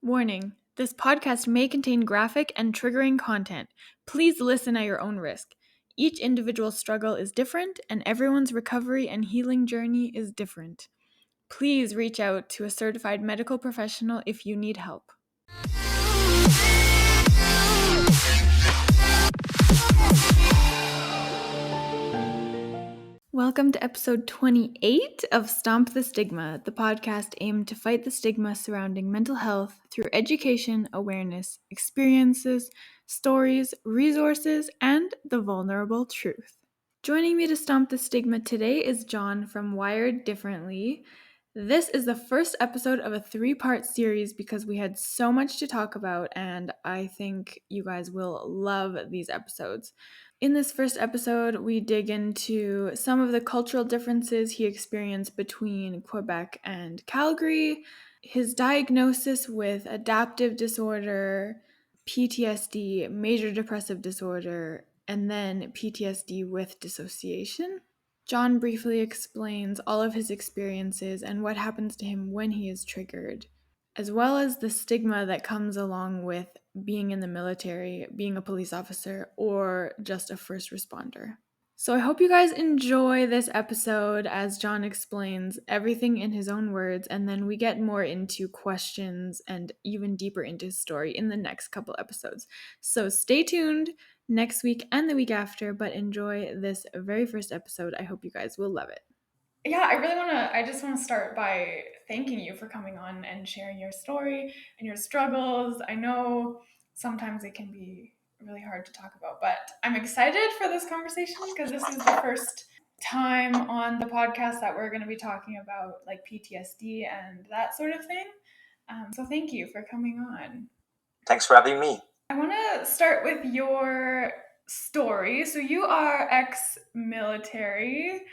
Warning: this podcast may contain graphic and triggering content. Please listen at your own risk. Each individual struggle is different, and everyone's recovery and healing journey is different. Please reach out to a certified medical professional if you need help. Welcome to episode 28 of Stomp the Stigma, the podcast aimed to fight the stigma surrounding mental health through education, awareness, experiences, stories, resources, and the vulnerable truth. Joining me to Stomp the Stigma today is Jon from Wired Differently. This is the first episode of a 3-part series because we had so much to talk about, and I think you guys will love these episodes. In this first episode, we dig into some of the cultural differences he experienced between Quebec and Calgary, his diagnosis with adaptive disorder, PTSD, major depressive disorder, and then PTSD with dissociation. Jon briefly explains all of his experiences and what happens to him when he is triggered, as well as the stigma that comes along with being in the military, being a police officer, or just a first responder. So I hope you guys enjoy this episode as Jon explains everything in his own words, and then we get more into questions and even deeper into his story in the next couple episodes. So stay tuned next week and the week after, but enjoy this very first episode. I hope you guys will love it. Yeah, I just want to start by thanking you for coming on and sharing your story and your struggles. I know sometimes it can be really hard to talk about, but I'm excited for this conversation because this is the first time on the podcast that we're going to be talking about like PTSD and that sort of thing. So thank you for coming on. Thanks for having me. I want to start with your story. So you are ex-military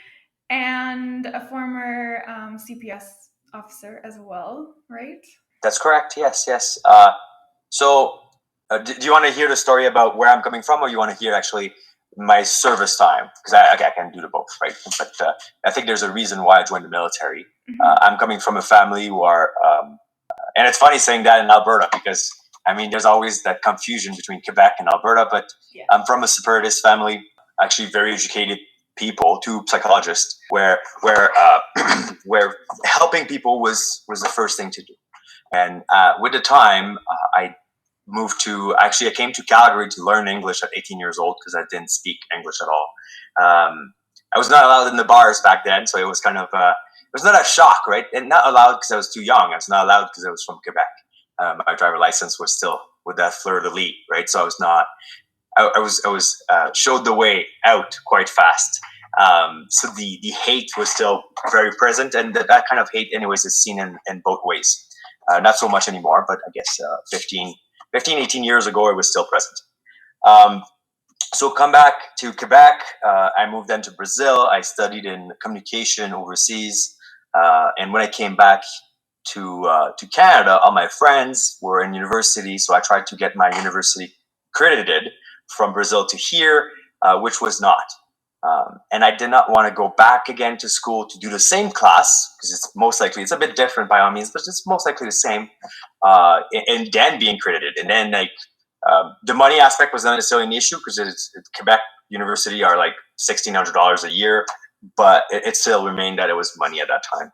and a former CPS officer as well, right? That's correct. Yes. Do you want to hear the story about where I'm coming from, or you want to hear actually my service time? Because I can do the both, right? But I think there's a reason why I joined the military. Mm-hmm. I'm coming from a family who are, and it's funny saying that in Alberta because I mean there's always that confusion between Quebec and Alberta. But yeah. I'm from a separatist family, actually very educated people, 2 psychologists, where helping people was the first thing to do. And with the time, I came to Calgary to learn English at 18 years old because I didn't speak English at all. I was not allowed in the bars back then, so it was kind of it was not a shock, right? And not allowed because I was too young. I was not allowed because I was from Quebec. My driver license was still with that fleur-de-lis, right? So I was not. I was showed the way out quite fast. So the hate was still very present, and that kind of hate anyways is seen in both ways. Not so much anymore, but I guess 18 years ago it was still present. So come back to Quebec. I moved then to Brazil. I studied in communication overseas. And when I came back to Canada, all my friends were in university, so I tried to get my university credited from Brazil to here, which was not. And I did not want to go back again to school to do the same class because it's a bit different by all means, but it's most likely the same. And then being credited, and then the money aspect was not necessarily an issue because Quebec University are like $1,600 a year, but it still remained that it was money at that time.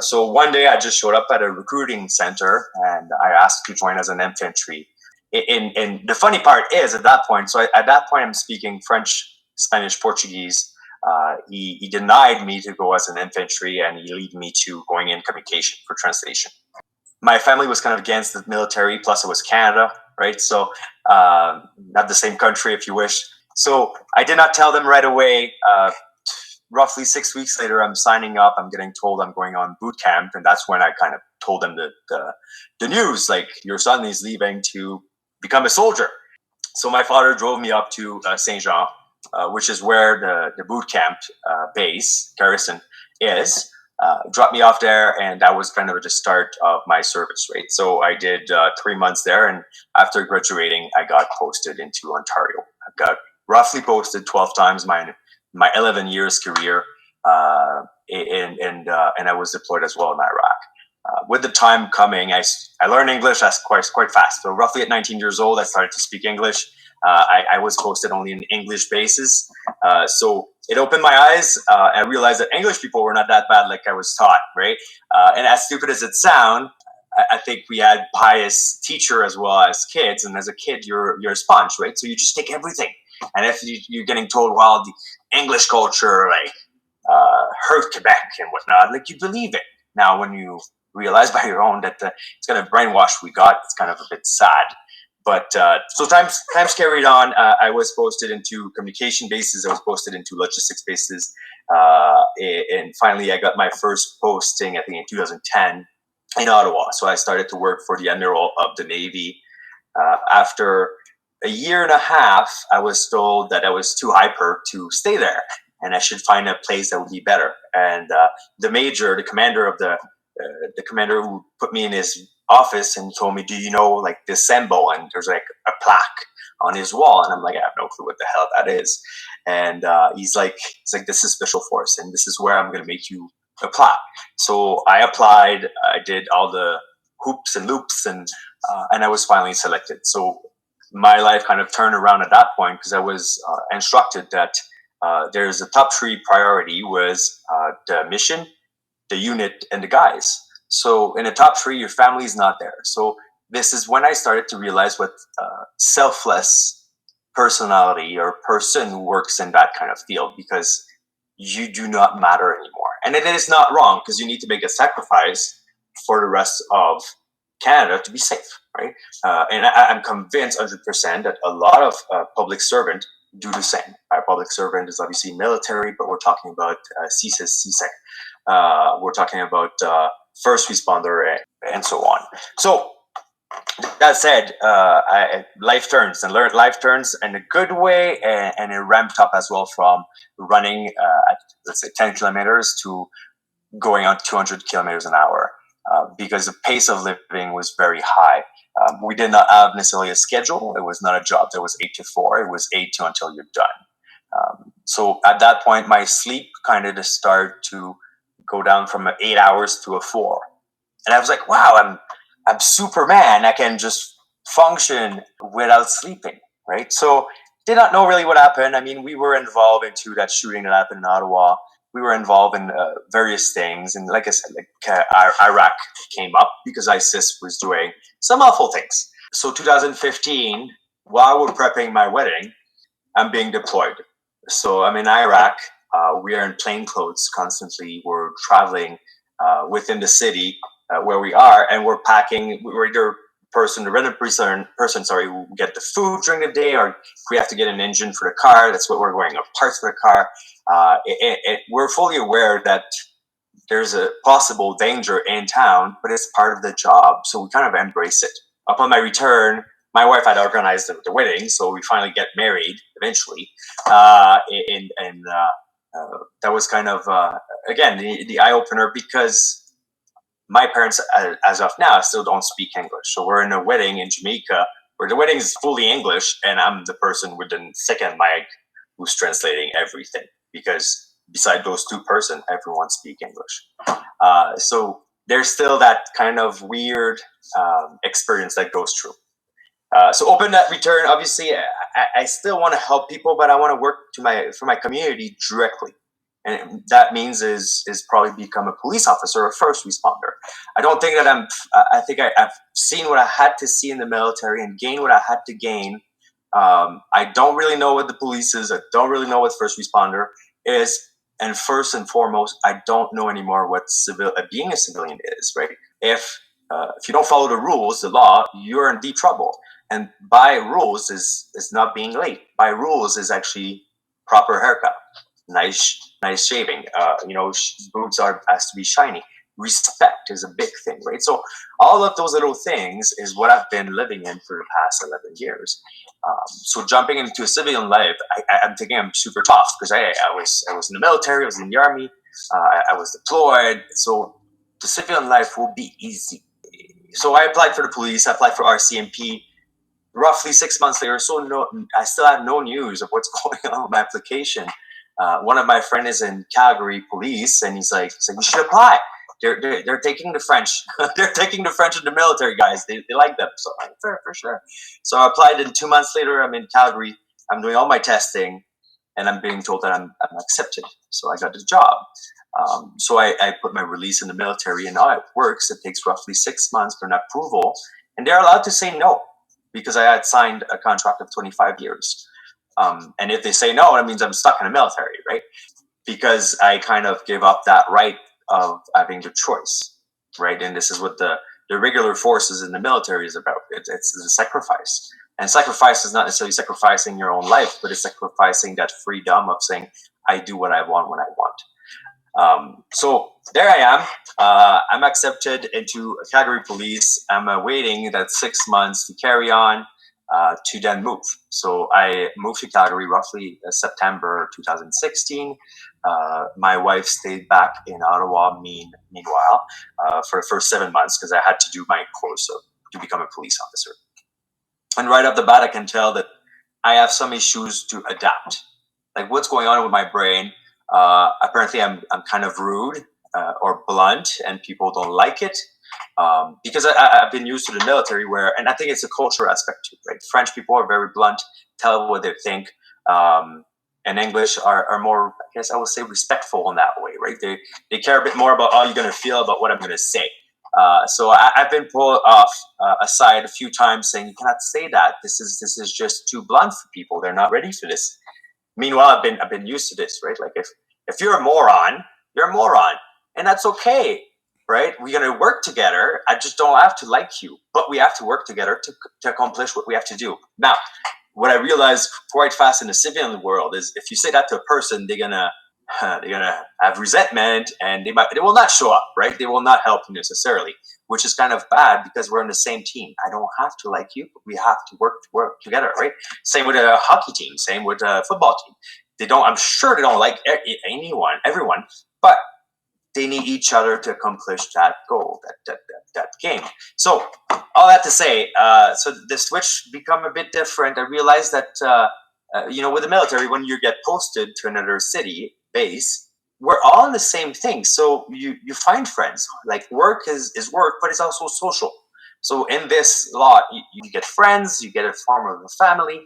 So one day I just showed up at a recruiting center and I asked to join as an infantry. And the funny part is at that point I'm speaking French, Spanish, Portuguese. He denied me to go as an infantry, and he led me to going in communication for translation. My family was kind of against the military, plus it was Canada, right? So not the same country, if you wish. So I did not tell them right away. Roughly 6 weeks later, I'm signing up. I'm getting told I'm going on boot camp, and that's when I kind of told them the news, like your son is leaving to become a soldier. So my father drove me up to Saint Jean, which is where the boot camp base garrison is. Dropped me off there, and that was kind of the start of my service, right? So I did 3 months there, and after graduating, I got posted into Ontario. I got roughly posted 12 times my 11 years career, and I was deployed as well in Iraq. with the time coming, I learned English quite fast. So roughly at 19 years old, I started to speak English. I was posted only in English bases. So it opened my eyes. I realized that English people were not that bad like I was taught, right? And as stupid as it sounds, I think we had biased teacher as well as kids. And as a kid, you're a sponge, right? So you just take everything. And if you're getting told, well, the English culture, like, hurt Quebec and whatnot, like, you believe it. Now, when you realize by your own that it's kind of brainwash we got, it's kind of a bit sad. But so times carried on. I was posted into communication bases. I was posted into logistics bases. And finally, I got my first posting, I think, in 2010 in Ottawa. So I started to work for the Admiral of the Navy. After a year and a half, I was told that I was too hyper to stay there, and I should find a place that would be better. And the major, the commander who put me in his office and told me, "Do you know, like, this symbol?" And there's like a plaque on his wall, and I'm like, I have no clue what the hell that is. And he's like, "This is special force, and this is where I'm going to make you apply." So I applied. I did all the hoops and loops, and I was finally selected. So my life kind of turned around at that point, because I was instructed that there's a top 3 priority was the mission, the unit, and the guys. So in the top 3, your family is not there. So this is when I started to realize what selfless personality or person who works in that kind of field, because you do not matter anymore. And it is not wrong, because you need to make a sacrifice for the rest of Canada to be safe, right? And I'm convinced 100% that a lot of public servants do the same. Our public servant is obviously military, but we're talking about CSIS, CSEC. We're talking about first responder and so on. So that said, life turns, and learned life turns in a good way, and it ramped up as well from running at, let's say, 10 kilometers to going on 200 kilometers an hour, because the pace of living was very high. We did not have necessarily a schedule. It was not a job that was 8 to 4. It was 8 to until you're done. So at that point, my sleep kind of just started to go down from 8 hours to 4. And I was like, wow, I'm Superman. I can just function without sleeping, right? So did not know really what happened. I mean, we were involved into that shooting that happened in Ottawa. We were involved in various things. And like I said, Iraq came up because ISIS was doing some awful things. So 2015, while we're prepping my wedding, I'm being deployed. So I'm in Iraq. We are in plain clothes constantly. We're traveling within the city where we are, and we're packing. We're either the rental person, who get the food during the day, or if we have to get an engine for the car, that's what we're going, or parts for the car. We're fully aware that there's a possible danger in town, but it's part of the job, so we kind of embrace it. Upon my return, my wife had organized the wedding, so we finally get married eventually, and that was kind of again the eye opener, because my parents, as of now, still don't speak English. So we're in a wedding in Jamaica where the wedding is fully English, and I'm the person with the second mic who's translating everything, because beside those 2 persons, everyone speaks English. So there's still that kind of weird experience that goes through. So open that return, obviously, I still want to help people, but I want to work for my community directly. And that means is probably become a police officer or a first responder. I don't think that I think I've seen what I had to see in the military and gained what I had to gain. I don't really know what the police is. I don't really know what first responder is. And first and foremost, I don't know anymore what being a civilian is, right? If you don't follow the rules, the law, you're in deep trouble. And by rules is not being late. By rules is actually proper haircut, nice shaving. Boots has to be shiny. Respect is a big thing, right? So all of those little things is what I've been living in for the past 11 years. So jumping into a civilian life, I'm thinking I'm super tough, because I was in the military, I was in the army, I was deployed. So the civilian life will be easy. So I applied for the police. I applied for RCMP. Roughly 6 months later, I still have no news of what's going on with my application. One of my friends is in Calgary police, and he's like, we should apply. they're taking the French. They're taking the French in the military, guys. They like them. So for sure. So I applied, and 2 months later, I'm in Calgary. I'm doing all my testing, and I'm being told that I'm accepted. So I got the job. So I put my release in the military, and how it works, it takes roughly 6 months for an approval, and they're allowed to say no because I had signed a contract of 25 years. And if they say no, that means I'm stuck in the military, right? Because I kind of gave up that right of having the choice, right? And this is what the regular forces in the military is about. It's a sacrifice. And sacrifice is not necessarily sacrificing your own life, but it's sacrificing that freedom of saying, I do what I want when I want. So there I am. I'm accepted into Calgary Police. I'm waiting that 6 months to carry on to then move. So I moved to Calgary roughly September 2016. My wife stayed back in Ottawa meanwhile for the first 7 months because I had to do my course to become a police officer. And right off the bat, I can tell that I have some issues to adapt. Like what's going on with my brain? Apparently, I'm kind of rude or blunt, and people don't like it because I've been used to the military and I think it's a cultural aspect too, right? French people are very blunt, tell what they think, and English are more, I guess I would say, respectful in that way, right? They care a bit more about how you're going to feel about what I'm going to say. So I've been pulled off aside a few times saying, you cannot say that. This is just too blunt for people. They're not ready for this. Meanwhile, I've been used to this, right? Like if you're a moron, you're a moron, and that's okay, right? We're gonna work together. I just don't have to like you, but we have to work together to accomplish what we have to do. Now, what I realized quite fast in the civilian world is if you say that to a person, they're gonna have resentment, and they will not show up, right? They will not help you necessarily, which is kind of bad because we're on the same team. I don't have to like you, but we have to work together, right? Same with a hockey team, same with a football team. I'm sure they don't like everyone, but they need each other to accomplish that goal, that game. So all that to say, so the switch become a bit different. I realized that, with the military, when you get posted to another city base, we're all in the same thing. So you find friends. Like work is work, but it's also social. So in this lot, you get friends, you get a form of a family.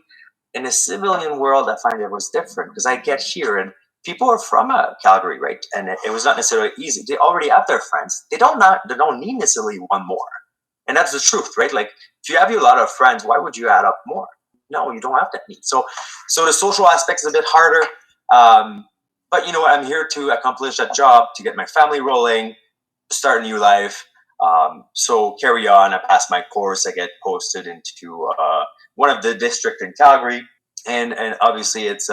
In the civilian world, I find it was different because I get here and people are from Calgary, right? And it was not necessarily easy. They already have their friends. They don't need necessarily one more. And that's the truth, right? Like if you have a lot of friends, why would you add up more? No, you don't have that need. So the social aspect is a bit harder. But you know what? I'm here to accomplish that job, to get my family rolling, start a new life. So carry on. I pass my course. I get posted into one of the district in Calgary, and obviously it's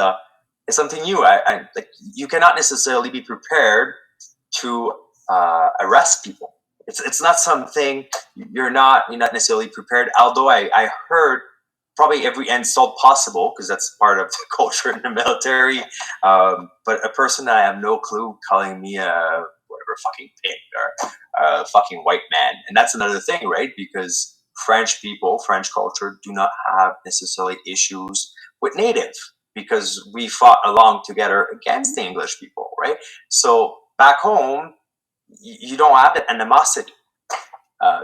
something new. I like you cannot necessarily be prepared to arrest people. It's not something you're not necessarily prepared. Although I heard probably every insult possible because that's part of the culture in the military. But a person that I have no clue calling me a whatever fucking pig or a fucking white man, and that's another thing, right? Because French people, French culture, do not have necessarily issues with native because we fought along together against the English people, right? So back home, you don't have that animosity.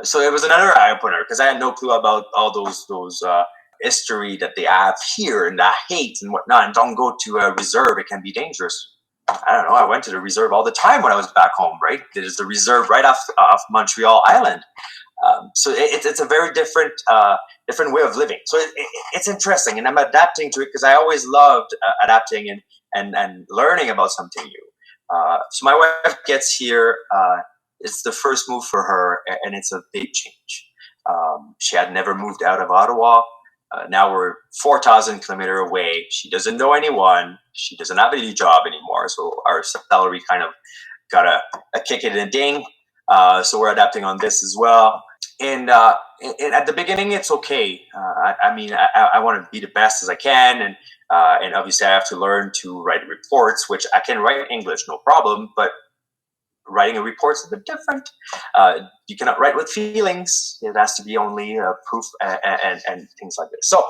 So it was another eye opener because I had no clue about all those history that they have here and that hate and whatnot. And don't go to a reserve; it can be dangerous. I don't know. I went to the reserve all the time when I was back home. Right, there's the reserve right off Montreal Island. So it's a very different way of living. So it's interesting, and I'm adapting to it because I always loved adapting and learning about something new. So my wife gets here. It's the first move for her, and it's a big change. She had never moved out of Ottawa. Now we're 4,000 kilometers away. She doesn't know anyone. She doesn't have any job anymore. So our salary kind of got a kick in the ding. So we're adapting on this as well. And at the beginning, it's okay. I want to be the best as I can. And obviously, I have to learn to write reports, which I can write in English, no problem. But writing a report is a bit different. You cannot write with feelings. It has to be only proof and things like this. So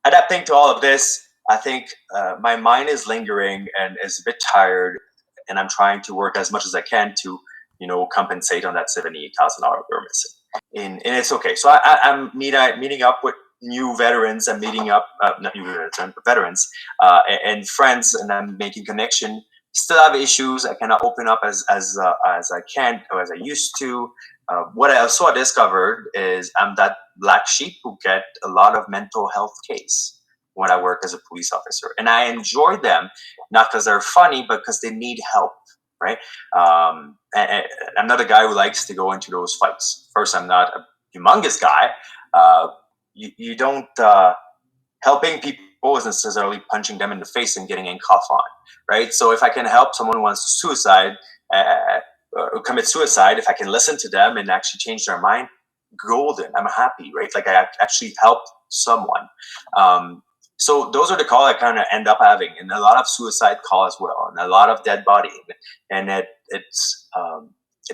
adapting to all of this, I think my mind is lingering and is a bit tired, and I'm trying to work as much as I can to compensate on that $78,000 we're missing. And it's okay. So I'm meeting up with new veterans. I'm meeting up, not new veterans, but veterans and friends, and I'm making connection. Still have issues. I cannot open up as I can or as I used to. What I also discovered is I'm that black sheep who get a lot of mental health case when I work as a police officer, and I enjoy them not because they're funny, but because they need help. Right? And I'm not a guy who likes to go into those fights. First, I'm not a humongous guy. You don't helping people isn't necessarily punching them in the face and getting in cuff on, right? So if I can help someone who wants to suicide or commit suicide, if I can listen to them and actually change their mind, golden. I'm happy, right? Like I actually helped someone. So those are the calls I kind of end up having, and a lot of suicide call as well, and a lot of dead body, and it's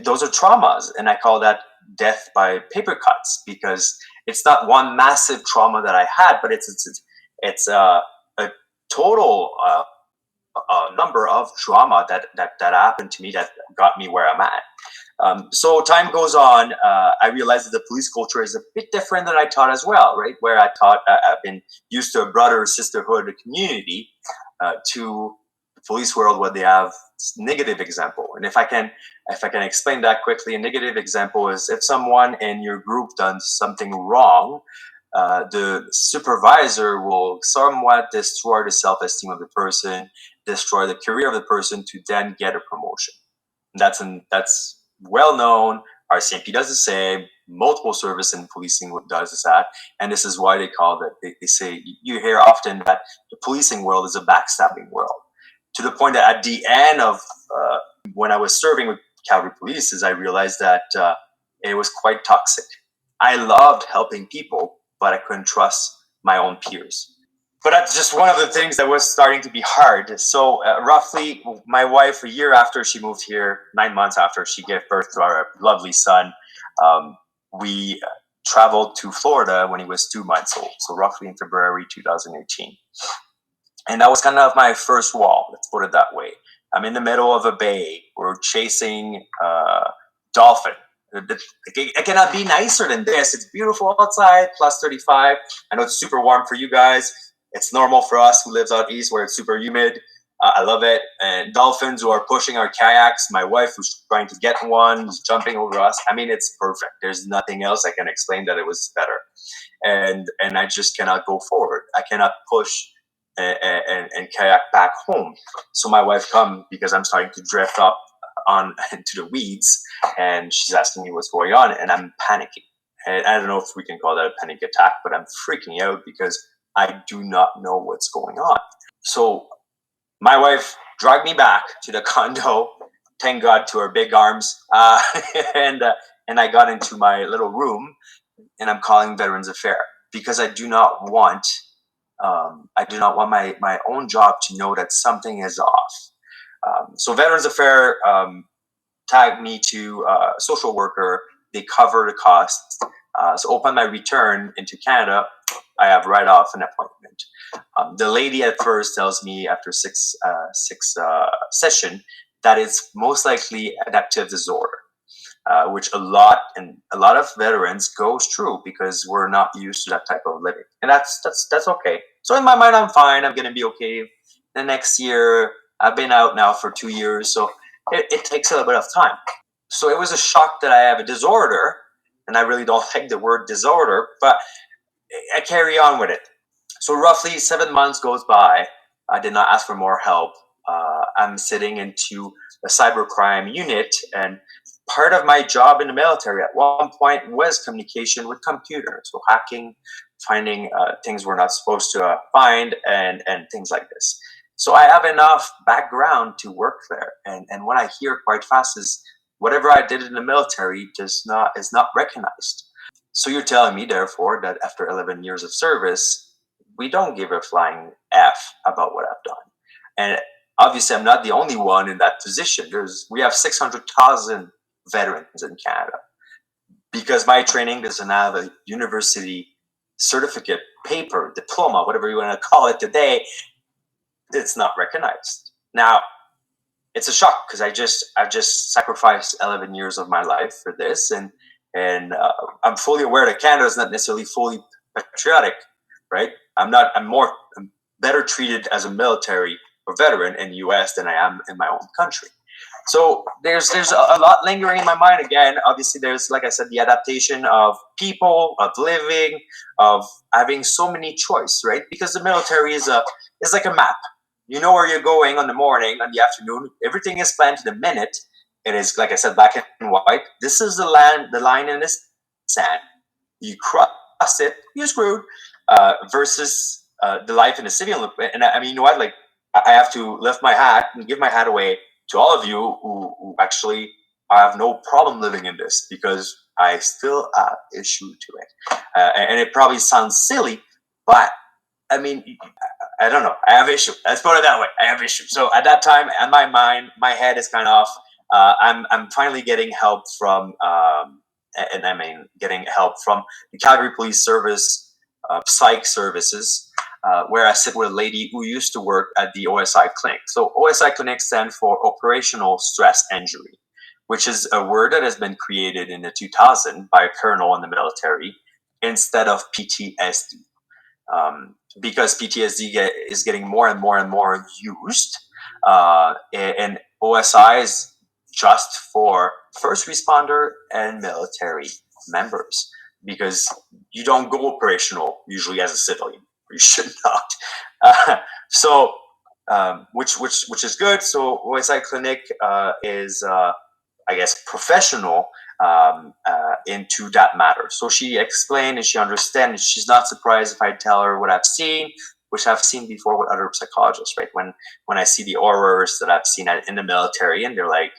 those are traumas, and I call that death by paper cuts because it's not one massive trauma that I had, but it's a total number of trauma that happened to me that got me where I'm at. So time goes on. I realized that the police culture is a bit different than I thought as well, right? Where I thought I've been used to a brother sisterhood community to the police world where they have negative example. And if I can explain that quickly, a negative example is if someone in your group done something wrong, the supervisor will somewhat destroy the self-esteem of the person, destroy the career of the person to then get a promotion. That's well known. RCMP does the same. Multiple service in policing does that, and this is why they call that. They say you hear often that the policing world is a backstabbing world, to the point that at the end of when I was serving with Calgary Police, I realized that it was quite toxic. I loved helping people, but I couldn't trust my own peers. But that's just one of the things that was starting to be hard. So roughly, my wife, a year after she moved here, 9 months after she gave birth to our lovely son, we traveled to Florida when he was 2 months old. So roughly in February 2018. And that was kind of my first wall, let's put it that way. I'm in the middle of a bay. We're chasing dolphin. It cannot be nicer than this. It's beautiful outside, plus 35. I know it's super warm for you guys. It's normal for us who lives out east where it's super humid. I love it. And dolphins who are pushing our kayaks. My wife who's trying to get one, who's jumping over us. I mean, it's perfect. There's nothing else I can explain that it was better. And I just cannot go forward. I cannot push and kayak back home. So my wife come because I'm starting to drift up on into the weeds, and she's asking me what's going on, and I'm panicking. And I don't know if we can call that a panic attack, but I'm freaking out because I do not know what's going on. So my wife dragged me back to the condo. Thank God to her big arms, and I got into my little room, and I'm calling Veterans Affairs because I do not want my own job to know that something is off. So Veterans Affairs tagged me to a social worker. They cover the costs. So upon my return into Canada, I have right off an appointment. The lady at first tells me after six session that it's most likely adaptive disorder, which a lot of veterans goes through because we're not used to that type of living, and that's okay. So in my mind, I'm fine. I'm gonna be okay. The next year, I've been out now for 2 years, so it takes a little bit of time. So it was a shock that I have a disorder, and I really don't like the word disorder, but I carry on with it. So roughly 7 months goes by. I did not ask for more help. I'm sitting into a cybercrime unit, and part of my job in the military at one point was communication with computers, so hacking, finding things we're not supposed to find, and things like this. So I have enough background to work there, and what I hear quite fast is whatever I did in the military is not recognized. So you're telling me, therefore, that after 11 years of service, we don't give a flying F about what I've done. And obviously, I'm not the only one in that position. We have 600,000 veterans in Canada. Because my training doesn't have a university certificate, paper, diploma, whatever you want to call it today, it's not recognized. Now, it's a shock because I've just sacrificed 11 years of my life for this, and I'm fully aware that Canada is not necessarily fully patriotic, right? I'm better treated as a military or veteran in the U.S. than I am in my own country. So there's a lot lingering in my mind. Again, obviously, there's, like I said, the adaptation of people, of living, of having so many choice, right? Because the military is like a map. You know where you're going on the morning, on the afternoon. Everything is planned to the minute. It is, like I said, black and white. This is the line in the sand. You cross it, you're screwed. Versus the life in the city. And I mean, you know what? Like, I have to lift my hat and give my hat away to all of you who actually have no problem living in this, because I still have issue to it. And it probably sounds silly, but I mean, I don't know. I have issue. Let's put it that way. I have issue. So at that time, in my mind, my head is kind of. I'm finally getting help from, getting help from the Calgary Police Service psych services, where I sit with a lady who used to work at the OSI clinic. So OSI clinic stands for Operational Stress Injury, which is a word that has been created in the 2000 by a colonel in the military instead of PTSD. Because PTSD is getting more and more and more used, and OSI is just for first responder and military members, because you don't go operational usually as a civilian. You should not. So, which is good. So OSI Clinic is, I guess, professional into that matter. So she explained and she understands, and she's not surprised if I tell her what I've seen, which I've seen before with other psychologists, right? When I see the horrors that I've seen in the military, and they're like,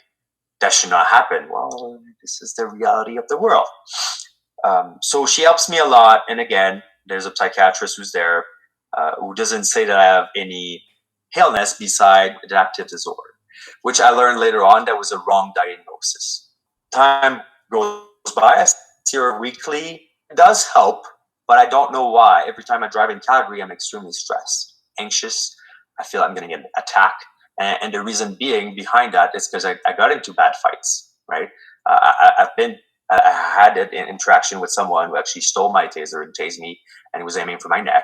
that should not happen. Well, this is the reality of the world. So she helps me a lot. And again, there's a psychiatrist who's there, who doesn't say that I have any illness beside adaptive disorder, which I learned later on that was a wrong diagnosis. Time goes by, I see her weekly. It does help, but I don't know why. Every time I drive in Calgary, I'm extremely stressed, anxious. I feel I'm going to get attacked. And the reason being behind that is because I got into bad fights, right? I had an interaction with someone who actually stole my taser and tased me, and he was aiming for my neck.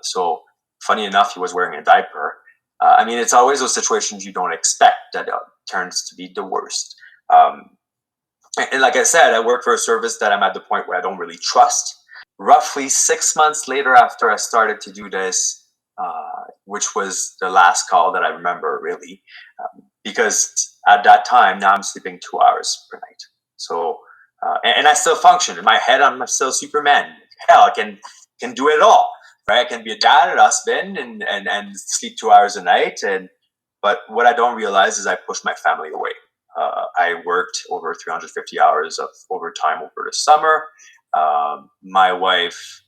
So funny enough, he was wearing a diaper. I mean, it's always those situations you don't expect that turns to be the worst. And like I said, I work for a service that I'm at the point where I don't really trust. Roughly 6 months later, after I started to do this, which was the last call that I remember, really, because at that time, now I'm sleeping 2 hours per night. So, and I still function in my head. I'm still Superman. Hell, I can do it all, right? I can be a dad, a husband, and sleep 2 hours a night. But what I don't realize is I pushed my family away. I worked over 350 hours of overtime over the summer. My wife,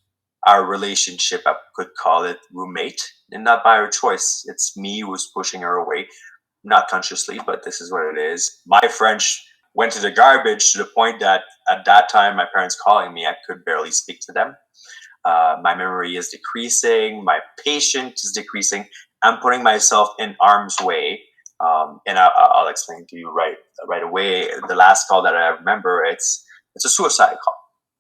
our relationship, I could call it roommate, and not by her choice. It's me who's pushing her away, not consciously, but this is what it is. My French went to the garbage to the point that at that time, my parents calling me, I could barely speak to them. My memory is decreasing. My patience is decreasing. I'm putting myself in harm's way. And I'll explain to you right away. The last call that I remember, it's a suicide call.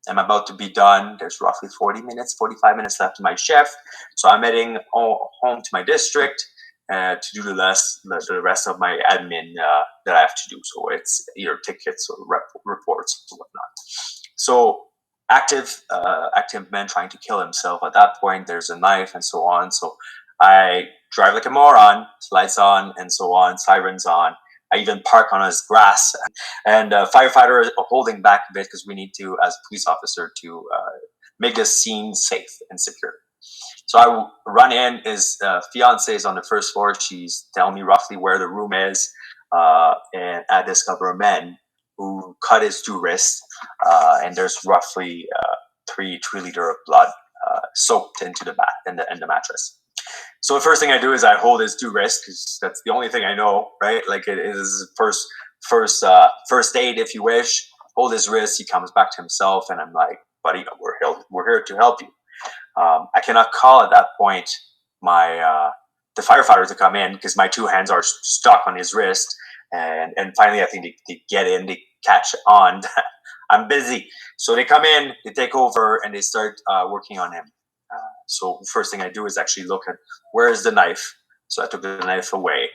I'm about to be done. There's roughly 45 minutes left to my shift. So I'm heading home to my district to do the rest of my admin that I have to do. So it's either tickets or reports or whatnot. So active man trying to kill himself. At that point, there's a knife and so on. So I drive like a moron, lights on and so on, sirens on. I even park on his grass, and firefighter are holding back a bit because we need to, as a police officer, to make this scene safe and secure. So I run in. His fiance is on the first floor. She's telling me roughly where the room is, and I discover a man who cut his two wrists, and there's roughly 3 liter of blood soaked into the mattress. So the first thing I do is I hold his two wrists because that's the only thing I know, right? Like it is first aid, if you wish. Hold his wrist. He comes back to himself, and I'm like, buddy, we're here to help you. I cannot call at that point my the firefighter to come in because my two hands are stuck on his wrist. And finally, I think they get in, they catch on. I'm busy. So they come in, they take over, and they start working on him. So the first thing I do is actually look at where is the knife. So I took the knife away.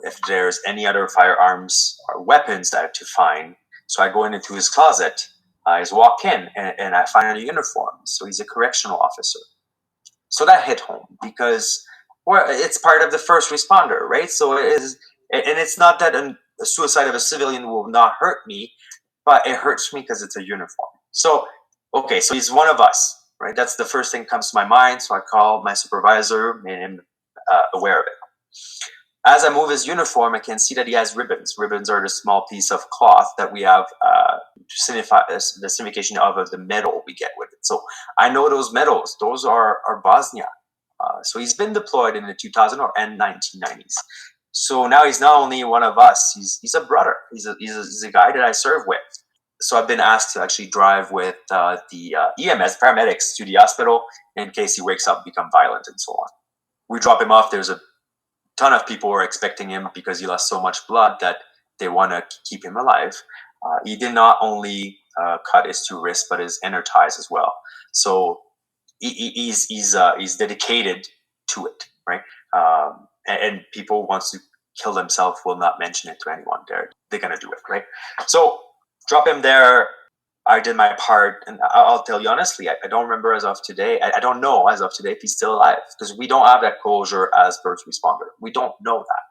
If there's any other firearms or weapons that I have to find. So I go into his closet. I just walk in and I find a uniform. So he's a correctional officer. So that hit home because it's part of the first responder, right? So it is, and it's not that a suicide of a civilian will not hurt me, but it hurts me because it's a uniform. So, okay, so he's one of us, right? That's the first thing that comes to my mind. So I call my supervisor, made him aware of it. As I move his uniform, I can see that he has ribbons. Ribbons are the small piece of cloth that we have to signify the signification of the medal we get with it. So I know those medals. Those are Bosnia. So he's been deployed in the 2000 and 1990s. So now he's not only one of us. He's a brother. He's a guy that I serve with. So I've been asked to actually drive with the EMS paramedics to the hospital in case he wakes up, become violent, and so on. We drop him off. There's a ton of people were expecting him because he lost so much blood that they want to keep him alive. He did not only cut his two wrists, but his inner thighs as well. So he's dedicated to it, right? And people wants to kill themselves will not mention it to anyone. They're gonna do it, right? So drop him there. I did my part, and I'll tell you honestly, I don't remember as of today. I don't know as of today if he's still alive because we don't have that closure as first responder. We don't know that.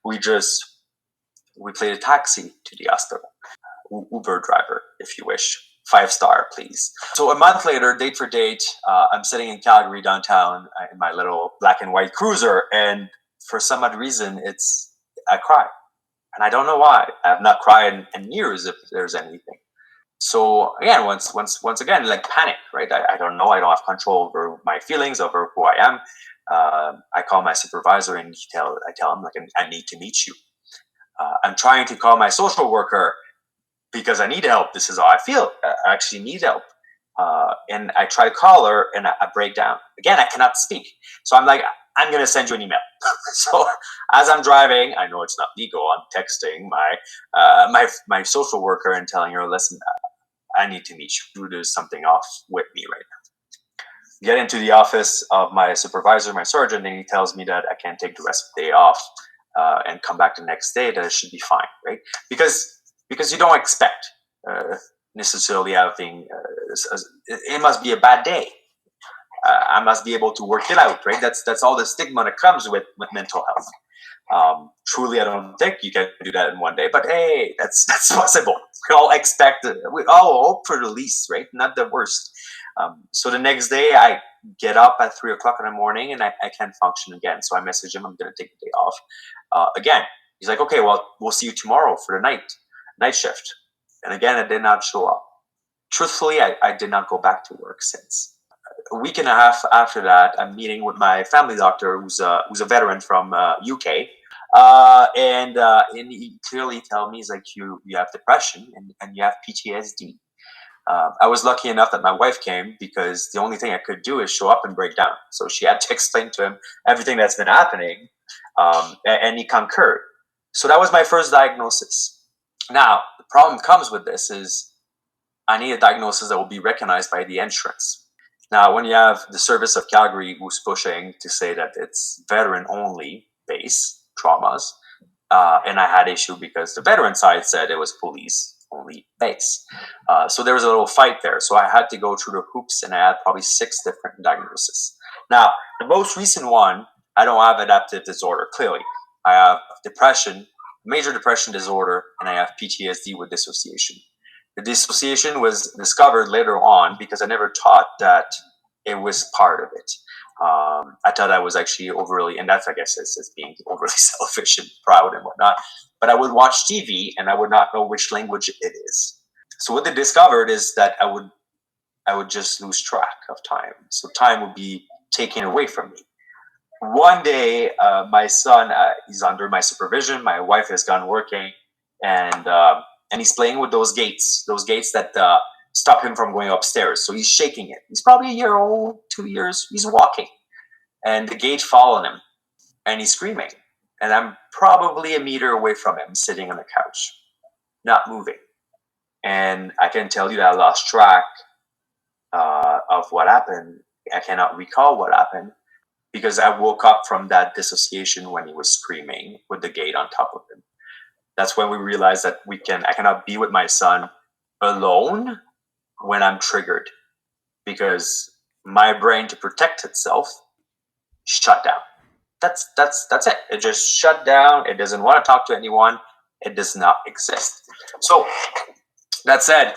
We played a taxi to the hospital, Uber driver, if you wish, 5-star, please. So a month later, date for date, I'm sitting in Calgary downtown in my little black and white cruiser, and for some odd reason, I cry, and I don't know why. I have not cried in years, if there's anything. So again, once again, like panic, right? I don't know. I don't have control over my feelings, over who I am. I call my supervisor and I tell him, like, I need to meet you. I'm trying to call my social worker because I need help. This is how I feel. I actually need help. And I try to call her and I break down. Again, I cannot speak. So I'm like, I'm going to send you an email. So as I'm driving, I know it's not legal. I'm texting my social worker and telling her, listen, I need to meet you. There's something off with me right now. Get into the office of my supervisor, my sergeant, and he tells me that I can take the rest of the day off and come back the next day, that it should be fine, right? Because you don't expect necessarily having, it must be a bad day. I must be able to work it out, right? That's all the stigma that comes with mental health. Truly, I don't think you can do that in one day, but hey, that's possible. We all expect it. We all hope for the least, right? Not the worst. So the next day, I get up at 3:00 in the morning and I can't function again. So I message him, I'm going to take the day off. Again, he's like, okay, well, we'll see you tomorrow for the night shift. And again, I did not show up. Truthfully, I did not go back to work since. A week and a half after that, I'm meeting with my family doctor, who's a veteran from UK, and he clearly told me, he's like, you have depression and you have PTSD. I was lucky enough that my wife came because the only thing I could do is show up and break down. So she had to explain to him everything that's been happening, and he concurred. So that was my first diagnosis. Now, the problem comes with this is I need a diagnosis that will be recognized by the insurance. Now, when you have the service of Calgary who's pushing to say that it's veteran-only base traumas, and I had issue because the veteran side said it was police-only base. So there was a little fight there. So I had to go through the hoops, and I had probably 6 different diagnoses. Now, the most recent one, I don't have adaptive disorder, clearly. I have depression, major depression disorder, and I have PTSD with dissociation. The dissociation was discovered later on because I never thought that it was part of it. I thought I was actually overly, and that's, I guess, it's being overly selfish and proud and whatnot. But I would watch TV and I would not know which language it is. So what they discovered is that I would just lose track of time. So time would be taken away from me. One day, my son is under my supervision. My wife has gone working, and he's playing with those gates that stop him from going upstairs. So he's shaking it. He's probably a year old, 2 years. He's walking, and the gate followed him. and he's screaming. And I'm probably a meter away from him, sitting on the couch, not moving. And I can tell you that I lost track of what happened. I cannot recall what happened because I woke up from that dissociation when he was screaming with the gate on top of him. That's when we realized that I cannot be with my son alone when I'm triggered, because my brain, to protect itself, shut down. That's it. It just shut down. It doesn't want to talk to anyone. It does not exist. So that said,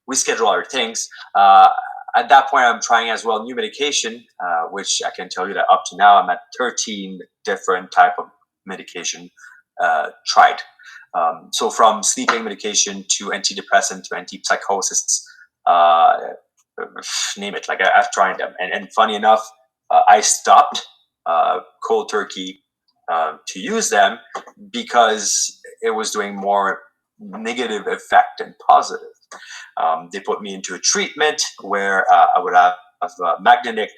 we schedule our things. At that point, I'm trying as well new medication, which I can tell you that up to now I'm at 13 different type of medication tried. So from sleeping medication to antidepressant to antipsychosis, name it. Like I've tried them, and funny enough, I stopped cold turkey to use them because it was doing more negative effect than positive. They put me into a treatment where I would have a magnetic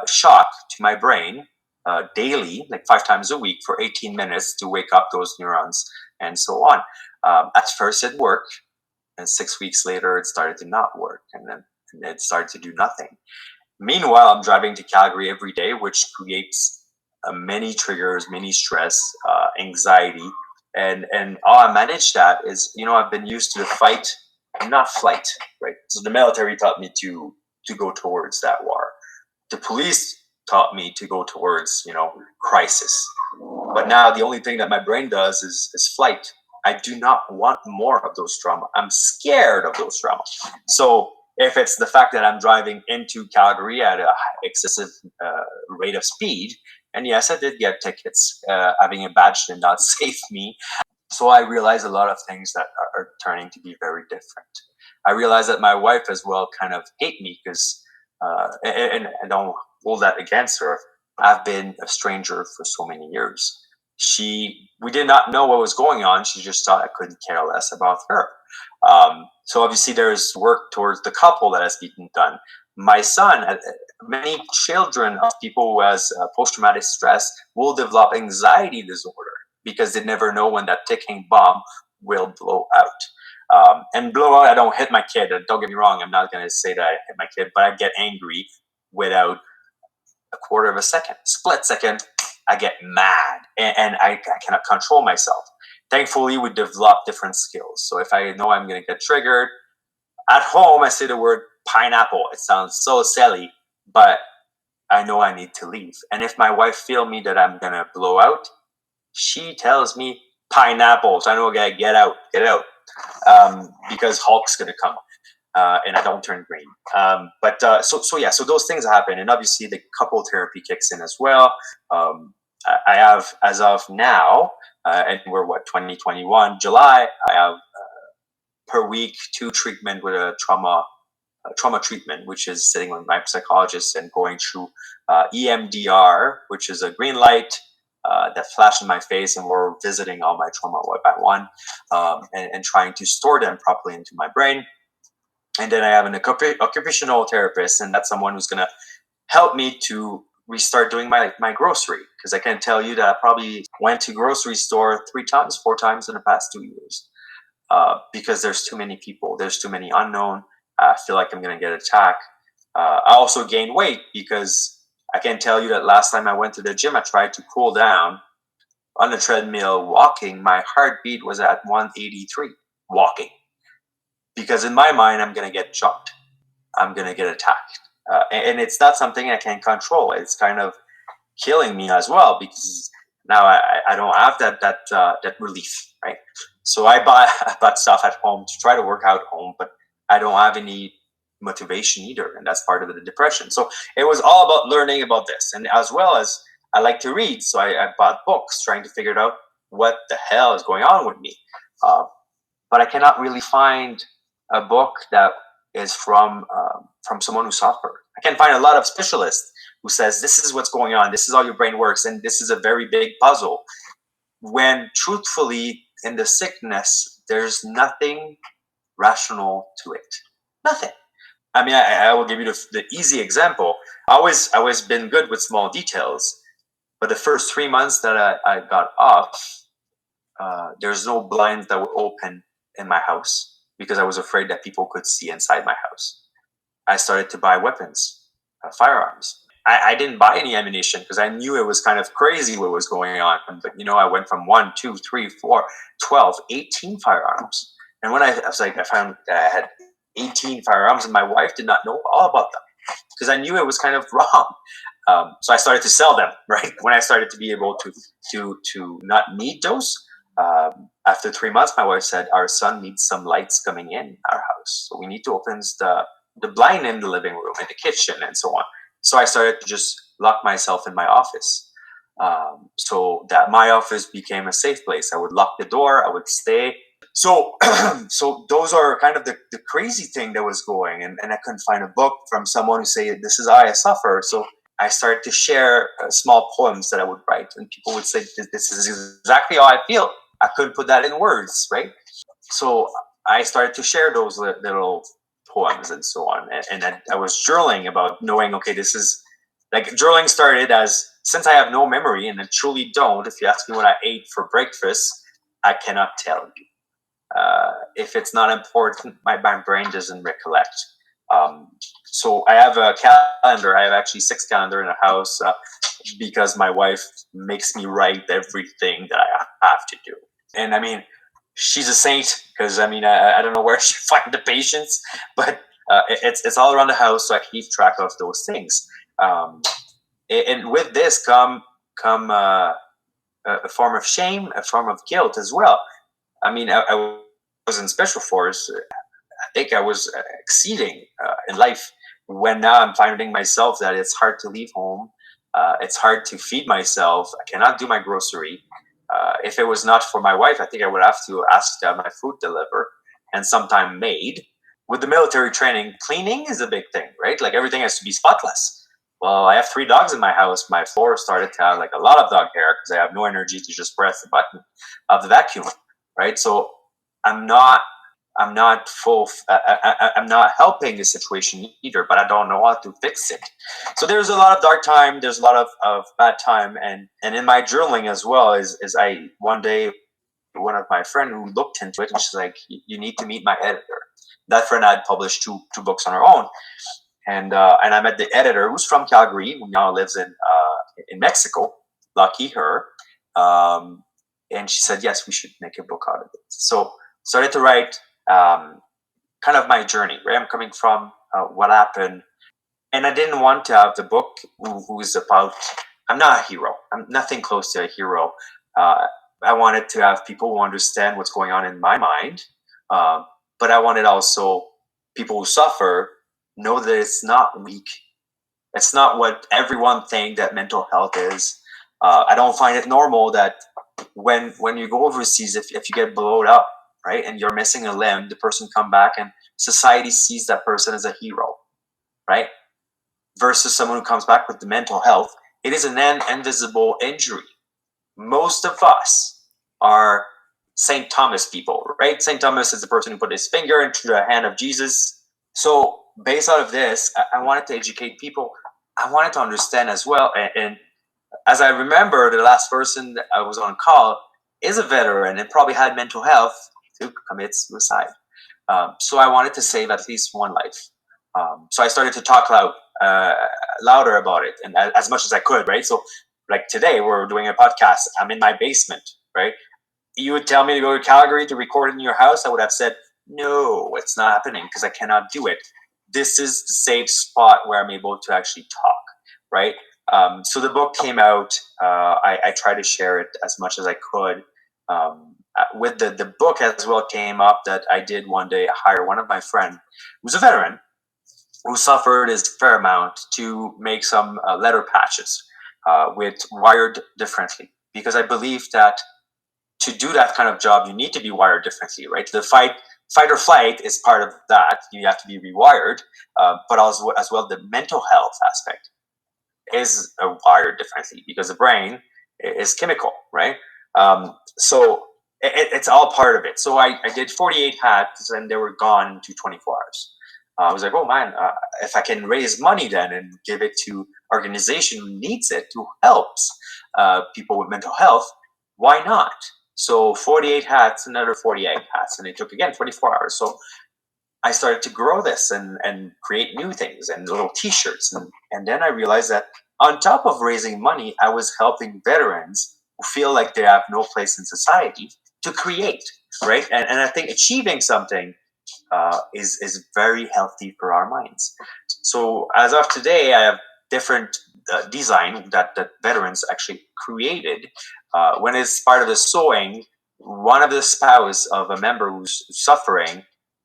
shock to my brain daily, like 5 times a week for 18 minutes to wake up those neurons and so on. At first it worked, and 6 weeks later it started to not work, and then it started to do nothing. Meanwhile, I'm driving to Calgary every day, which creates many triggers, many stress, anxiety, and how I manage that is, I've been used to the fight, not flight, right? So the military taught me to go towards that war. The police taught me to go towards, crisis. But now the only thing that my brain does is flight. I do not want more of those trauma. I'm scared of those trauma. So if it's the fact that I'm driving into Calgary at a excessive rate of speed, and yes, I did get tickets, having a badge did not save me. So I realize a lot of things that are turning to be very different. I realize that my wife as well kind of hate me because, and I don't hold that against her. I've been a stranger for so many years. We did not know what was going on. She just thought I couldn't care less about her. So obviously there's work towards the couple that has been done. My son, many children of people who has post-traumatic stress will develop anxiety disorder because they never know when that ticking bomb will blow out. And blow out, I don't hit my kid. Don't get me wrong. I'm not going to say that I hit my kid, but I get angry without a quarter of a second, split second. I get mad and I cannot control myself. Thankfully, we develop different skills. So if I know I'm going to get triggered, at home, I say the word pineapple. It sounds so silly, but I know I need to leave. And if my wife feels me that I'm going to blow out, she tells me pineapple. So I know I got to get out, because Hulk's going to come. And I don't turn green. So those things happen. And obviously the couple therapy kicks in as well. I have, as of now, and we're 2021, July, I have per week 2 treatment with a trauma treatment, which is sitting with my psychologist and going through EMDR, which is a green light that flashed in my face, and we're visiting all my trauma one by one, and trying to store them properly into my brain. And then I have an occupational therapist, and that's someone who's going to help me to restart doing my grocery, because I can tell you that I probably went to grocery store 3 times, 4 times in the past 2 years, because there's too many people, there's too many unknown. I feel like I'm going to get attacked. I also gained weight because I can tell you that last time I went to the gym, I tried to cool down on the treadmill walking. My heartbeat was at 183 walking, because in my mind, I'm going to get jumped. I'm going to get attacked. And it's not something I can control. It's kind of killing me as well, because now I don't have that relief, right? So I bought stuff at home to try to work out at home, but I don't have any motivation either, and that's part of the depression. So it was all about learning about this, and as well as I like to read, so I bought books trying to figure out what the hell is going on with me. But I cannot really find a book that is from someone who suffered. I can find a lot of specialists who says this is what's going on, this is how your brain works, and this is a very big puzzle. When truthfully, in the sickness, there's nothing rational to it. Nothing. I mean, I will give you the easy example. I always been good with small details, but the first 3 months that I got off, there's no blinds that were open in my house because I was afraid that people could see inside my house. I started to buy weapons, firearms. I didn't buy any ammunition because I knew it was kind of crazy what was going on. But, I went from 1, 2, 3, 4, 12, 18 firearms. And when I was like, I found that I had 18 firearms and my wife did not know all about them because I knew it was kind of wrong. So I started to sell them, right? When I started to be able to not need those, after 3 months, my wife said, our son needs some lights coming in our house. So we need to open the blind in the living room, in the kitchen, and so on. So I started to just lock myself in my office. So that my office became a safe place. I would lock the door, I would stay. So so those are kind of the crazy thing that was going. And I couldn't find a book from someone who say, this is how I suffer. So I started to share small poems that I would write. And people would say, this is exactly how I feel. I couldn't put that in words, right? So I started to share those little poems and so on. And I was journaling about knowing, okay, this is like journaling started as, since I have no memory and I truly don't, if you ask me what I ate for breakfast, I cannot tell you. If it's not important, my brain doesn't recollect. So I have a calendar. I have actually 6 calendars in the house because my wife makes me write everything that I have to do. And I mean, she's a saint because I don't know where she finds the patience, but it's all around the house, so I keep track of those things. And with this come a form of shame, a form of guilt as well. I was in special force. I think I was exceeding in life. When now I'm finding myself that it's hard to leave home, it's hard to feed myself. I cannot do my grocery. If it was not for my wife, I think I would have to ask to have my food delivered and sometime made. With the military training, cleaning is a big thing, right? Like everything has to be spotless. Well, I have 3 dogs in my house. My floor started to have like a lot of dog hair because I have no energy to just press the button of the vacuum, right? So I'm not I'm not helping the situation either, but I don't know how to fix it. So there's a lot of dark time. There's a lot of bad time, and in my journaling as well is I one day, one of my friend who looked into it, and she's like, you need to meet my editor. That friend had published two books on her own, and I met the editor who's from Calgary, who now lives in Mexico. Lucky her. And she said, yes, we should make a book out of it. So started to write kind of my journey, where I'm coming from, what happened. And I didn't want to have the book who is about, I'm not a hero. I'm nothing close to a hero. I wanted to have people who understand what's going on in my mind. But I wanted also people who suffer know that it's not weak. It's not what everyone think that mental health is. I don't find it normal that when you go overseas, if you get blown up, right, and you're missing a limb, the person come back and society sees that person as a hero, right? Versus someone who comes back with the mental health, it is an invisible injury. Most of us are St. Thomas people, right? St. Thomas is the person who put his finger into the hand of Jesus. So based out of this, I wanted to educate people. I wanted to understand as well. And as I remember, the last person that I was on call is a veteran and probably had mental health to commit suicide. So I wanted to save at least one life. So I started to talk louder about it, and as much as I could, right? So like today, we're doing a podcast. I'm in my basement, right? You would tell me to go to Calgary to record in your house. I would have said, no, it's not happening because I cannot do it. This is the safe spot where I'm able to actually talk, right? So the book came out. I tried to share it as much as I could. With the book as well came up that I did one day hire one of my friends who's a veteran who suffered a fair amount to make some letter patches with wired differently, because I believe that to do that kind of job you need to be wired differently, right? The fight or flight is part of that. You have to be rewired, but also as well the mental health aspect is wired differently because the brain is chemical, right? So it's all part of it. So I did 48 hats and they were gone to 24 hours. I was like, oh man, if I can raise money then and give it to organization who needs it, who helps people with mental health, why not? So 48 hats, another 48 hats, and it took again 24 hours. So I started to grow this and create new things and little t-shirts. And then I realized that on top of raising money, I was helping veterans who feel like they have no place in society to create, right? And I think achieving something is very healthy for our minds. So as of today, I have different design that veterans actually created. When it's part of the sewing, one of the spouse of a member who's suffering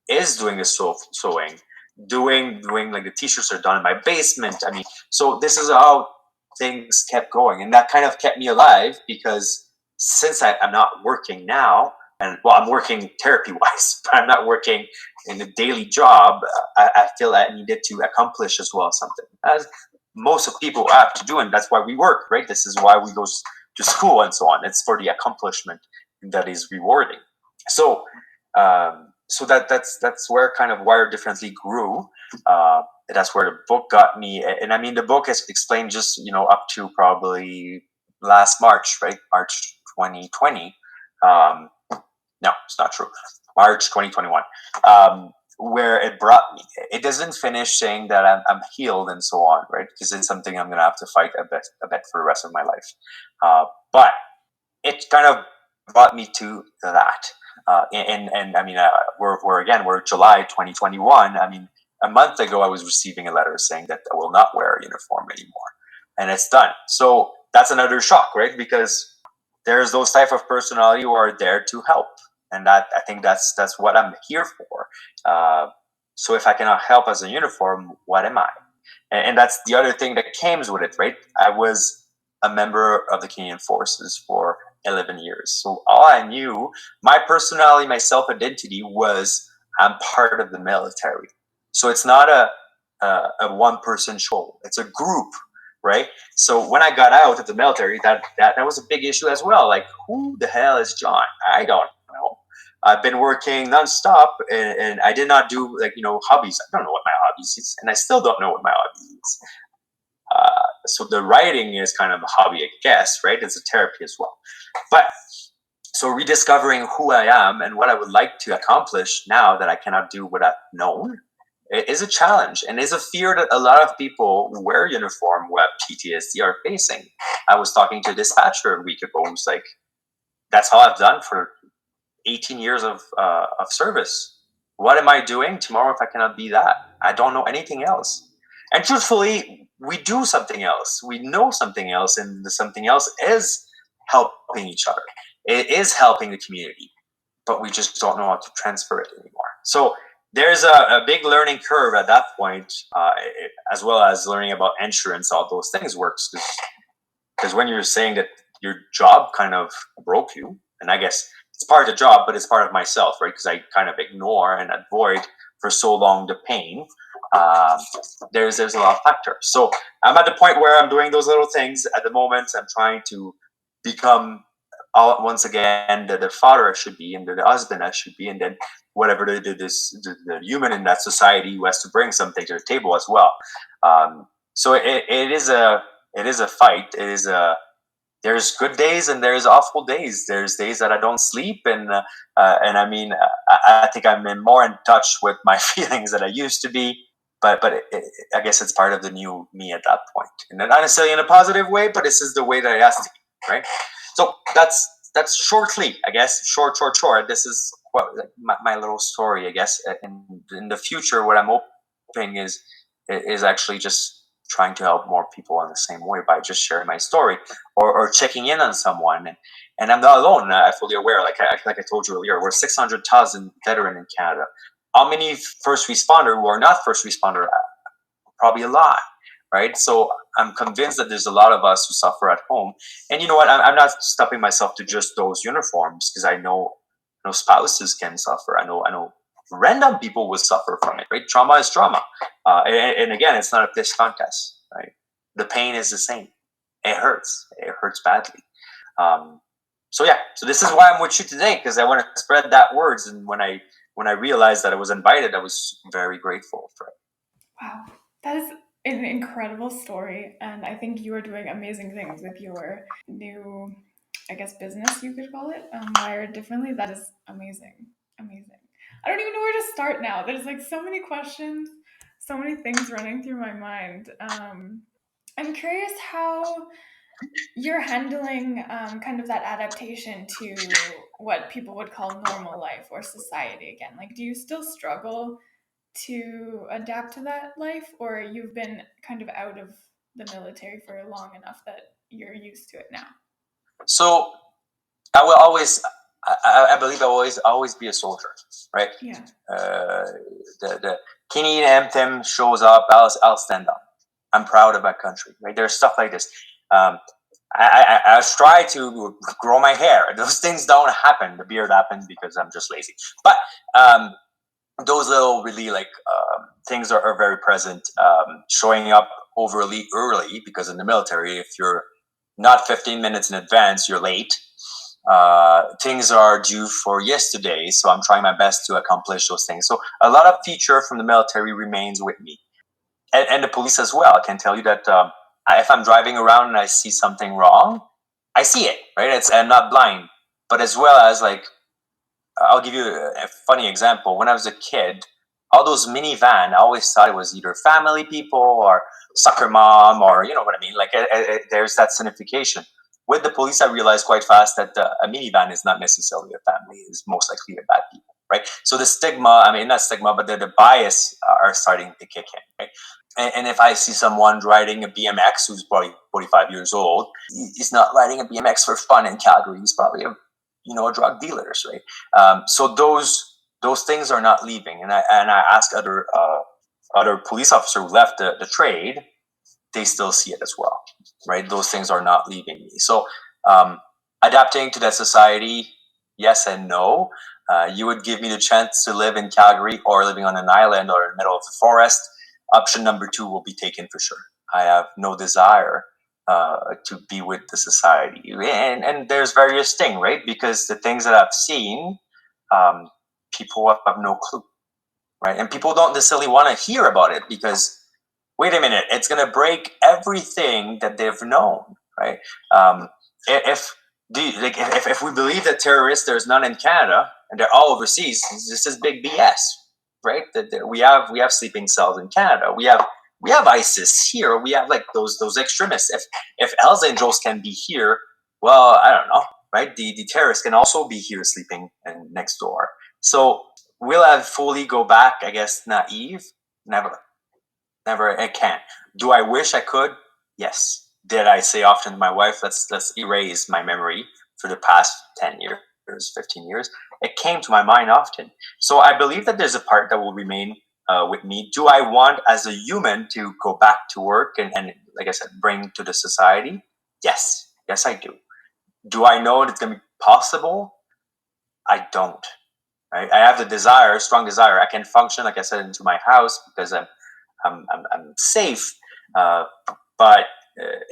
is doing the sewing, doing like the t-shirts are done in my basement. I mean, so this is how things kept going, and that kind of kept me alive because since I'm not working now, and well, I'm working therapy wise, but I'm not working in a daily job. I feel I needed to accomplish as well something, as most of people have to do, and that's why we work, right? This is why we go to school and so on. It's for the accomplishment that is rewarding. So, so that's where kind of Wired Differently grew. That's where the book got me, and I mean the book is explained just up to probably last March, right? March 2020. No, it's not true. March 2021, where it brought me. It doesn't finish saying that I'm healed and so on, right? Because it's something I'm going to have to fight a bit for the rest of my life. But it kind of brought me to that. And I mean, we're July 2021. I mean, a month ago, I was receiving a letter saying that I will not wear a uniform anymore, and it's done. So that's another shock, right? Because there's those type of personality who are there to help, and that I think that's what I'm here for. So if I cannot help as a uniform, what am I? And that's the other thing that comes with it, right? I was a member of the Canadian Forces for 11 years. So all I knew, my personality, my self-identity was I'm part of the military. So it's not a one-person show. It's a group, right? So when I got out of the military, that was a big issue as well. Like, who the hell is Jon? I don't know. I've been working nonstop, and I did not do hobbies. I don't know what my hobbies is, and I still don't know what my hobbies is. So the writing is kind of a hobby, I guess, right? It's a therapy as well. But so rediscovering who I am and what I would like to accomplish now that I cannot do what I've known is a challenge, and is a fear that a lot of people who wear uniform who have PTSD are facing. I was talking to a dispatcher a week ago who's like, that's all I've done for 18 years of service. What am I doing tomorrow if I cannot be that? I don't know anything else. And truthfully, we do something else. We know something else, and the something else is helping each other. It is helping the community, but we just don't know how to transfer it anymore. So there's a big learning curve at that point, as well as learning about insurance, all those things works. Because when you're saying that your job kind of broke you, and I guess it's part of the job, but it's part of myself, right? Because I kind of ignore and avoid for so long the pain. There's a lot of factors. So I'm at the point where I'm doing those little things at the moment. I'm trying to become once again the father I should be, and the husband I should be, and then whatever the human in that society who has to bring something to the table as well. So it is a fight. It is a There's good days and there's awful days. There's days that I don't sleep, and I mean, I think I'm more in touch with my feelings than I used to be. But I guess it's part of the new me at that point, and not necessarily in a positive way, but this is the way that it has to be, right? So that's shortly, I guess, short. This is what my little story, I guess. In the future, what I'm hoping is actually just trying to help more people in the same way by just sharing my story or checking in on someone. And I'm not alone. I'm fully aware. Like I told you earlier, we're 600,000 veteran in Canada. How many first responder who are not first responder? Probably a lot, right? So I'm convinced that there's a lot of us who suffer at home. And you know what? I'm not stopping myself to just those uniforms, because I know spouses can suffer. I know random people will suffer from it, right? Trauma is trauma. And again, it's not a piss contest, right? The pain is the same. It hurts. It hurts badly. So yeah, so this is why I'm with you today, because I want to spread that words. And when I when I realized that I was invited, I was very grateful for it. Wow, that is an incredible story, and I think you are doing amazing things with your new, I guess, business you could call it, Wired Differently. That is amazing, amazing. I don't even know where to start now. There's like so many questions, so many things running through my mind. I'm curious how you're handling kind of that adaptation to what people would call normal life or society again. Like, do you still struggle to adapt to that life, or you've been kind of out of the military for long enough that you're used to it now? So I will always, I believe I will always be a soldier, right? Yeah. The Canadian anthem shows up, I'll stand up. I'm proud of my country, right? There's stuff like this. I try to grow my hair. Those things don't happen. The beard happens because I'm just lazy. But those little really things are very present. Showing up overly early, because in the military, if you're not 15 minutes in advance, you're late. Things are due for yesterday, so I'm trying my best to accomplish those things. So a lot of feature from the military remains with me, and the police as well. I can tell you that if I'm driving around and I see something wrong, I see it, right? I'm not blind, but as well as I'll give you a funny example. When I was a kid, all those minivan, I always thought it was either family people or soccer mom, or you know what I mean. There's that signification. With the police, I realized quite fast that a minivan is not necessarily a family; it's most likely a bad people, right? So the stigma, I mean, not stigma, but the bias are starting to kick in, right? And if I see someone riding a BMX who's probably 45 years old, he's not riding a BMX for fun in Calgary. He's probably a drug dealers, right? So those things are not leaving. And I ask other police officers who left the trade, they still see it as well, right? Those things are not leaving me. So adapting to that society, yes and no. You would give me the chance to live in Calgary or living on an island or in the middle of the forest. Option number 2 will be taken for sure. I have no desire to be with the society, and there's various things, right? Because the things that I've seen, people have no clue, right? And people don't necessarily want to hear about it because, wait a minute, it's going to break everything that they've known, right? If we believe that terrorists, there's none in Canada and they're all overseas, this is big BS, right? That we have sleeping cells in Canada. We have ISIS here. We have those extremists. If Hells Angels can be here, well, I don't know, right? The terrorists can also be here sleeping and next door. So will I fully go back? I guess naive. Never. I can't. Do I wish I could? Yes. Did I say often to my wife, let's erase my memory for the past 10 years, 15 years? It came to my mind often. So I believe that there's a part that will remain with me. Do I want, as a human, to go back to work and like I said, bring to the society? Yes. Yes, I do. Do I know it's going to be possible? I don't. Right? I have the desire, strong desire. I can function, like I said, into my house because I'm safe. But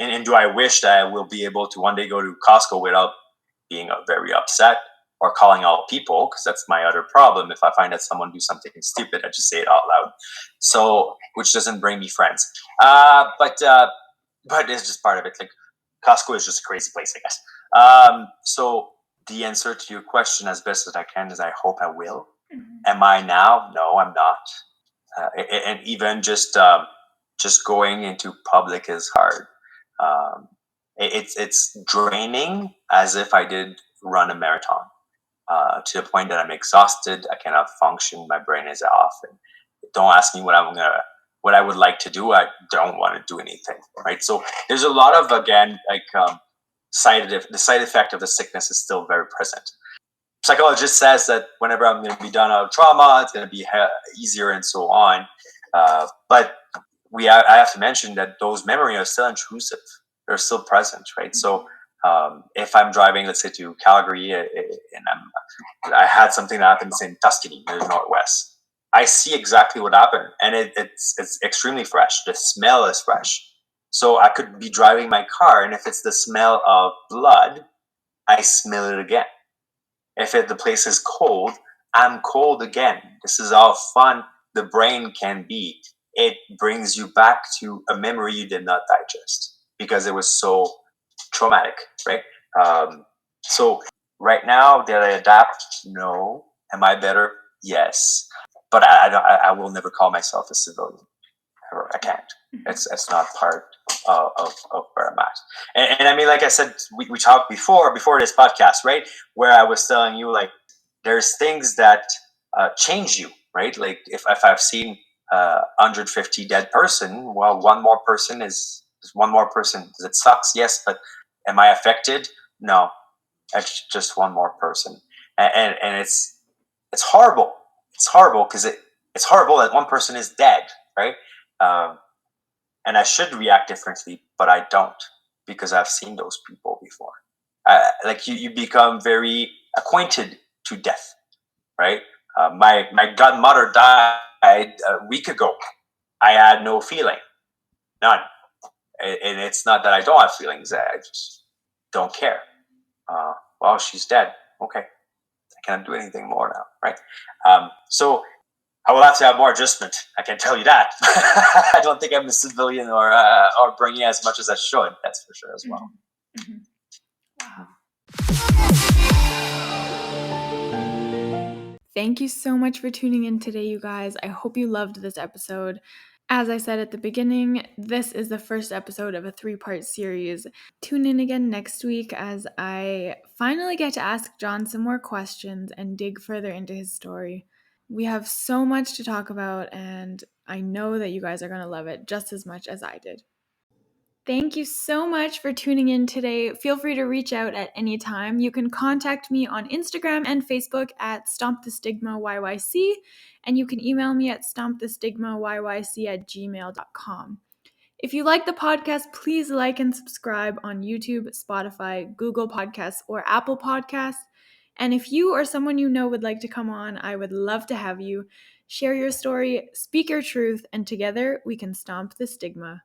and do I wish that I will be able to one day go to Costco without being very upset or calling out people? Because that's my other problem. If I find that someone do something stupid, I just say it out loud. So, which doesn't bring me friends. But it's just part of it. Like Costco is just a crazy place, I guess. So the answer to your question, as best as I can, is I hope I will. Mm-hmm. Am I now? No, I'm not. And even just going into public is hard. It's draining, as if I did run a marathon, to the point that I'm exhausted. I cannot function. My brain is off. And don't ask me what I would like to do. I don't want to do anything. Right. So there's a lot of, again, the side effect of the sickness is still very present. Psychologist says that whenever I'm going to be done out of trauma, it's going to be easier and so on. But I have to mention that those memories are still intrusive. They're still present, right? So if I'm driving, let's say, to Calgary, and I had something that happens in Tuscany, in the Northwest, I see exactly what happened, and it's extremely fresh. The smell is fresh. So I could be driving my car, and if it's the smell of blood, I smell it again. If the place is cold, I'm cold again. This is how fun the brain can be. It brings you back to a memory you did not digest because it was so traumatic, right? So right now, did I adapt? No. Am I better? Yes. But I will never call myself a civilian. I can't. It's not part of where I'm at. And I mean, like I said, we talked before this podcast, right? Where I was telling you, like, there's things that change you, right? Like if I've seen 150 dead person, well, one more person is one more person. It sucks, yes, but am I affected? No, it's just one more person, and it's horrible. It's horrible because it's horrible that one person is dead, right? Um, and I should react differently, but I don't because I've seen those people before. Like you become very acquainted to death, right? My godmother died a week ago. I had no feeling, none. And it's not that I don't have feelings; I just don't care. Well, she's dead. Okay, I can't do anything more now, right? So I will have to have more adjustment. I can tell you that. I don't think I'm a civilian or bringing as much as I should. That's for sure as well. Wow. Thank you so much for tuning in today, you guys. I hope you loved this episode. As I said at the beginning, this is the first episode of a 3-part series. Tune in again next week as I finally get to ask Jon some more questions and dig further into his story. We have so much to talk about, and I know that you guys are going to love it just as much as I did. Thank you so much for tuning in today. Feel free to reach out at any time. You can contact me on Instagram and Facebook at Stomp the Stigma YYC, and you can email me at stompthestigmayyc@gmail.com. If you like the podcast, please like and subscribe on YouTube, Spotify, Google Podcasts, or Apple Podcasts. And if you or someone you know would like to come on, I would love to have you. Share your story, speak your truth, and together we can stomp the stigma.